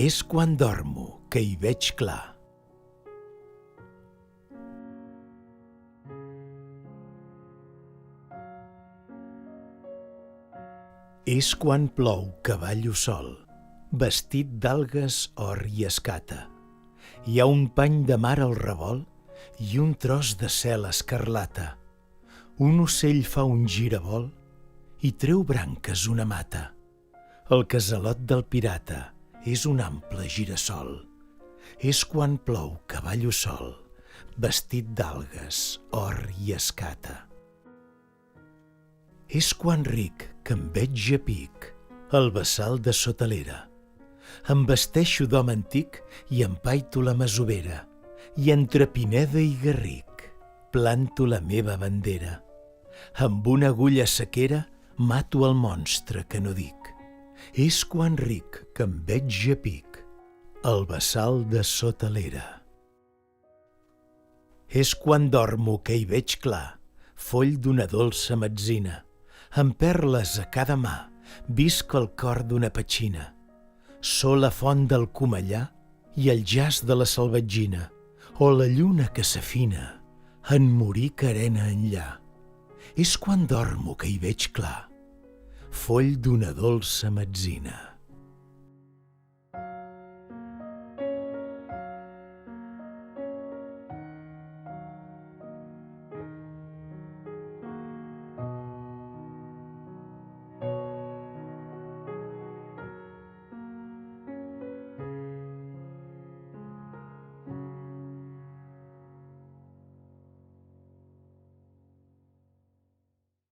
És quan dormo que hi veig clar. És quan plou que ballo sol, vestit d'algues, or i escata. Hi ha un pany de mar al revolt i un tros de cel escarlata. Un ocell fa un giravolt i treu branques una mata. El casalot del pirata és un ample girassol. És quan plou que ballo sol, vestit d'algues, or i escata. És quan ric que em veig a pic al bassal de sota l'era. Em vesteixo d'home antic i empaito la masovera i entre Pineda i Garric planto la meva bandera. Amb una agulla sequera mato el monstre que no dic. És quan ric que em veig a pic al bassal de sota l'era. És quan dormo que hi veig clar, foll d'una dolça metzina. Amb perles a cada mà visc el cor d'una petxina. So la font del Comellà i el jaç de la Salvatgina, o la lluna que s'afina en morir carena enllà. És quan dormo que hi veig clar, foll d'una dolça metzina.